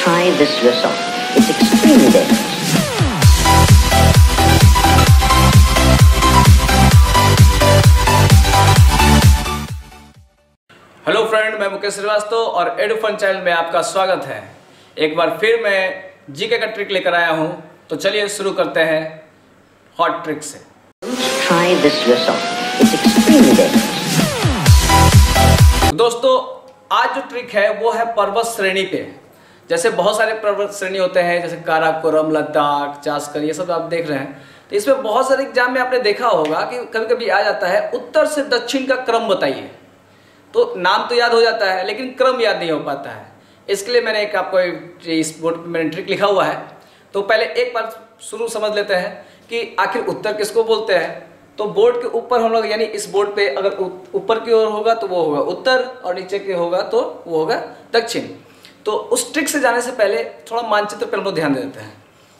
Try this yourself. It's extremely dangerous. Hello friend, मैं मुकेश श्रीवास्तव और Edufun channel में आपका स्वागत है। एक बार फिर मैं जीके का ट्रिक लेकर आया हूं, तो चलिए शुरू करते हैं हॉट ट्रिक से। Try this yourself. It's extremely dangerous. दोस्तों, आज जो ट्रिक है वो है पर्वत श्रेणी पे। जैसे बहुत सारे पर्वत श्रेणी होते हैं, जैसे काराकोरम, लद्दाख, जास्कर, ये सब आप देख रहे हैं। तो इसमें बहुत सारे एग्जाम में आपने देखा होगा कि कभी कभी आ जाता है उत्तर से दक्षिण का क्रम बताइए। तो नाम तो याद हो जाता है लेकिन क्रम याद नहीं हो पाता है। इसके लिए मैंने एक आपको इस बोर्ड पर मैंने ट्रिक लिखा हुआ है। तो पहले एक बार शुरू समझ लेते हैं कि आखिर उत्तर किसको बोलते हैं। तो बोर्ड के ऊपर हम लोग, यानी इस बोर्ड पे अगर ऊपर की ओर होगा तो वो होगा उत्तर और नीचे की होगा तो वो होगा दक्षिण। तो उस ट्रिक से जाने से पहले थोड़ा मानचित्र पर हम लोग ध्यान देते हैं।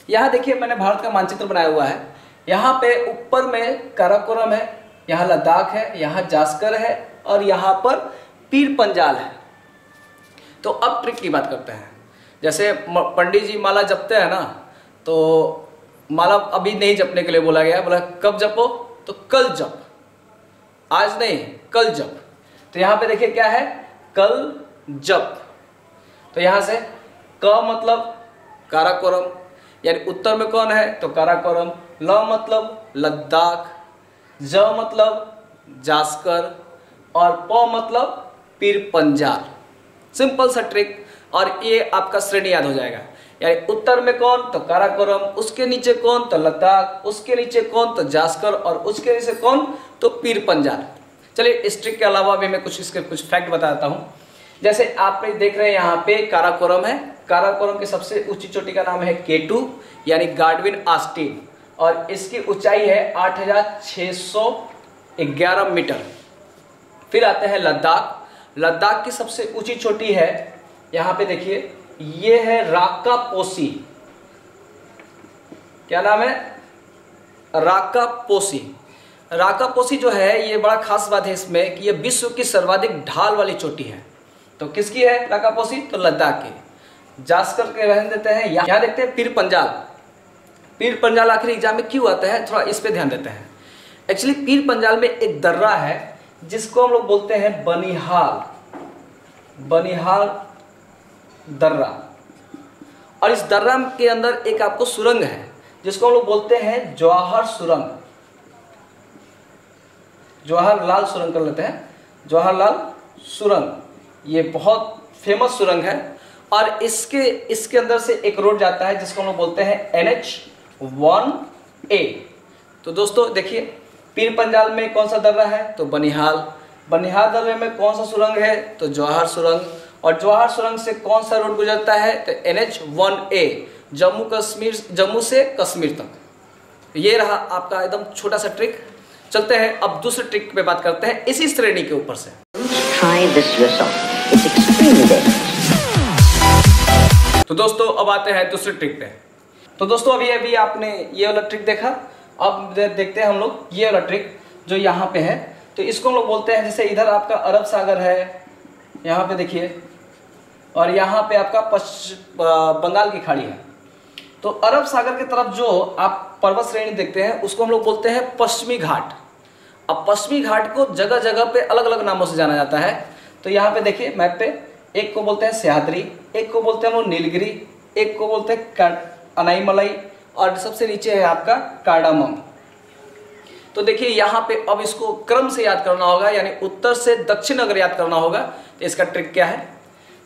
यहाँ देखिए, मैंने भारत का मानचित्र बनाया हुआ है। यहाँ पे ऊपर में काराकोरम है, यहाँ लद्दाख है, यहाँ जास्कर है और यहाँ पर पीर पंजाल है। तो अब ट्रिक की बात करते हैं। जैसे पंडित जी माला जपते हैं ना, तो माला अभी नहीं जपने के लिए बोला गया, बोला कब जपो, तो कल जप, आज नहीं कल जप। तो यहाँ पे देखिए क्या है, कल जप। तो यहाँ से क मतलब काराकोरम, यानी उत्तर में कौन है तो काराकोरम, ल मतलब लद्दाख, ज मतलब जास्कर और प मतलब पीर पंजाल। सिंपल सा ट्रिक, और ये आपका श्रेणी याद हो जाएगा। यानी उत्तर में कौन तो काराकोरम, उसके नीचे कौन तो लद्दाख, उसके नीचे कौन तो जास्कर और उसके नीचे कौन तो पीर पंजाल। चलिए, इस ट्रिक के अलावा भी मैं इसके कुछ फैक्ट बताता हूँ। जैसे आप देख रहे हैं यहाँ पे काराकोरम है। काराकोरम की सबसे ऊंची चोटी का नाम है K2 यानी गाडविन आस्टीन, और इसकी ऊंचाई है 8611 मीटर। फिर आते हैं लद्दाख। लद्दाख की सबसे ऊंची चोटी है, यहाँ पे देखिए, ये है राका पोसी। क्या नाम है, राका पोसी। राका पोसी जो है, ये बड़ा खास बात है इसमें कि ये विश्व की सर्वाधिक ढाल वाली चोटी है। तो किसकी है राका पोसी, तो लद्दाख की। जास्कर के रहने देते हैं। यहाँ देखते हैं पीर पंजाल। पीर पंजाल आखिर एग्जाम में क्यों आता है, थोड़ा इस पे ध्यान देते हैं। एक्चुअली पीर पंजाल में एक दर्रा है जिसको हम लोग बोलते हैं बनिहाल, बनिहाल दर्रा। और इस दर्रा के अंदर एक आपको सुरंग है जिसको हम लोग बोलते हैं जवाहर सुरंग, जवाहरलाल सुरंग कर लेते हैं, जवाहरलाल सुरंग। ये बहुत फेमस सुरंग है। और इसके अंदर से एक रोड जाता है जिसको हम लोग बोलते हैं NH1A। तो दोस्तों देखिए, पीर पंजाल में कौन सा दर्रा है तो बनिहाल, बनिहाल दर्रे में कौन सा सुरंग है तो जवाहर सुरंग, और जवाहर सुरंग से कौन सा रोड गुजरता है तो NH1A, जम्मू से कश्मीर तक। ये रहा आपका एकदम छोटा सा ट्रिक। चलते हैं अब दूसरे ट्रिक पे बात करते हैं इसी श्रेणी के ऊपर से। Try this yourself. It's extremely dangerous. तो दोस्तों, अब आते हैं दूसरे ट्रिक पे। तो दोस्तों, अभी आपने ये वाला ट्रिक देखा। अब देखते हैं हम लोग ये वाला ट्रिक जो यहाँ पे है। तो इसको हम लोग बोलते हैं, जैसे इधर आपका अरब सागर है, यहाँ पे देखिए, और यहाँ पे आपका बंगाल की खाड़ी है। तो अरब सागर की तरफ जो आप पर्वत श्रेणी देखते हैं उसको हम लोग बोलते हैं पश्चिमी घाट। अब पश्चिमी घाट को जगह जगह पे अलग अलग नामों से जाना जाता है। तो यहाँ पे देखिए मैप पे, एक को बोलते हैं सह्याद्री, एक को बोलते हैं हम लोग नीलगिरी, एक को बोलते हैं अनाईमलाई, और सबसे नीचे है आपका कार्डामम। तो देखिए यहाँ पे अब इसको क्रम से याद करना होगा, यानी उत्तर से दक्षिण अगर याद करना होगा तो इसका ट्रिक क्या है।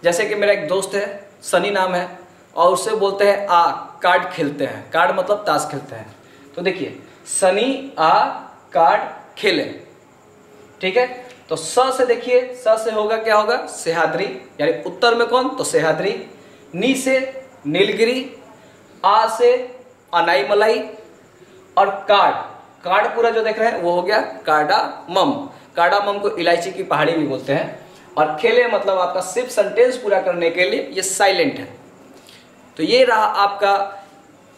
जैसे कि मेरा एक दोस्त है, सनी नाम है, और उससे बोलते हैं आ कार्ड खेलते हैं। कार्ड मतलब ताश खेलते हैं। तो देखिए, सनी आ कार्ड खेले, ठीक है। तो स से देखिए, स से होगा क्या होगा सह्याद्री, यानी उत्तर में कौन तो सह्याद्री, नी से नीलगिरी, आ से अनाईमलाई, और कार्ड पूरा जो देख रहे हैं वो हो गया कार्डामम। कार्डामम को इलायची की पहाड़ी भी बोलते हैं। और खेले मतलब आपका सिर्फ सेंटेंस पूरा करने के लिए ये साइलेंट है। तो ये रहा आपका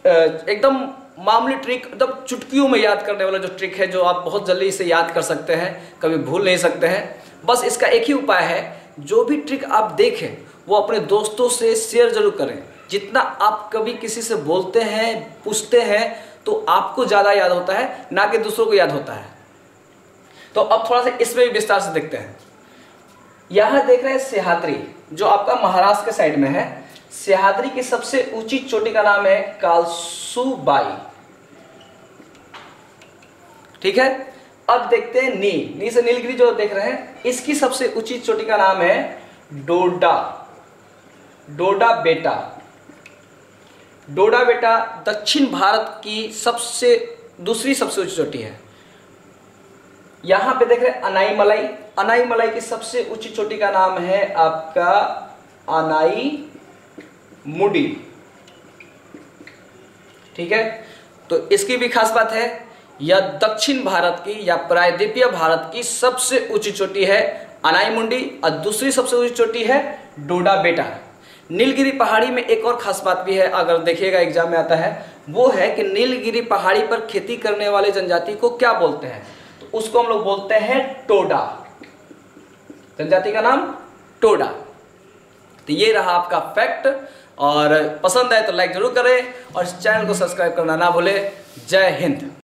एकदम मामूली ट्रिक, एकदम चुटकियों में याद करने वाला जो ट्रिक है, जो आप बहुत जल्दी इसे याद कर सकते हैं, कभी भूल नहीं सकते हैं। बस इसका एक ही उपाय है जो भी ट्रिक आप देखें वो अपने दोस्तों से शेयर जरूर करें। जितना आप कभी किसी से बोलते हैं, पूछते हैं, तो आपको ज़्यादा याद होता है, ना कि दूसरों को याद होता है। तो अब थोड़ा सा इसमें भी विस्तार से देखते हैं। यहाँ देख रहे हैं सह्याद्री, जो आपका महाराष्ट्र के साइड में है। सह्याद्री की सबसे ऊंची चोटी का नाम है कालसूबाई। ठीक है, अब देखते हैं नी से नीलगिरी जो देख रहे हैं, इसकी सबसे ऊंची चोटी का नाम है डोडा बेटा दक्षिण भारत की दूसरी सबसे ऊंची चोटी है। यहां पे देख रहे हैं अनाई मलाई की सबसे ऊंची चोटी का नाम है आपका अनाई मुडी। ठीक है, तो इसकी भी खास बात है, यह दक्षिण भारत की या प्रायद्वीपीय भारत की सबसे ऊंची चोटी है अनाई मुंडी, और दूसरी सबसे ऊंची चोटी है डोडा बेटा। नीलगिरी पहाड़ी में एक और खास बात भी है, अगर देखिएगा एग्जाम में आता है, वो है कि नीलगिरी पहाड़ी पर खेती करने वाले जनजाति को क्या बोलते हैं? तो उसको हम लोग बोलते हैं टोडा। जनजाति का नाम टोडा। तो ये रहा आपका फैक्ट, और पसंद आए तो लाइक जरूर करें और इस चैनल को सब्सक्राइब करना ना भूलें। जय हिंद।